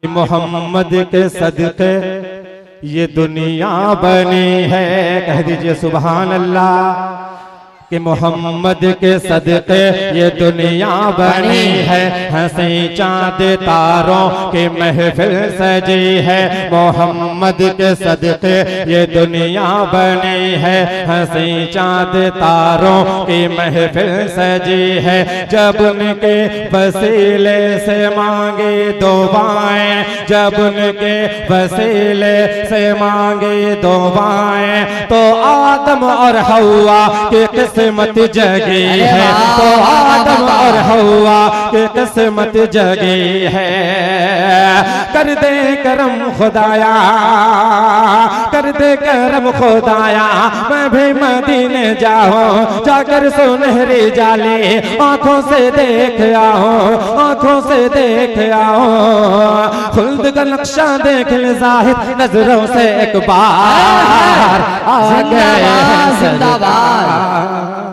मोहम्मद के सदके ये दुनिया बनी है। कह दीजिए सुभान अल्लाह। कि मोहम्मद के सदके ये दुनिया बनी है। हंसी चांद तारों की महफिल सजी है। मोहम्मद के सदके ये दुनिया बनी है। हंसी चांद तारों की महफिल सजी है। जब उनके वसीले से मांगे दुआएं, जब उनके वसीले से मांगे दुआएं, तो आदम और हव्वा की किस्मत जगी है। तो आदम और हव्वा की किस्मत जगी है। कर दे करम खुदाया, कर दे करम खुदाया, मैं भी मदीने जाऊं, जाकर सुनहरी जाली आंखों से देख आओ, आंखों से देख आओ। खुल्द का नक्शा देख ले ज़ाहिद नजरों से एक बार, आ गए जिंदाबाद।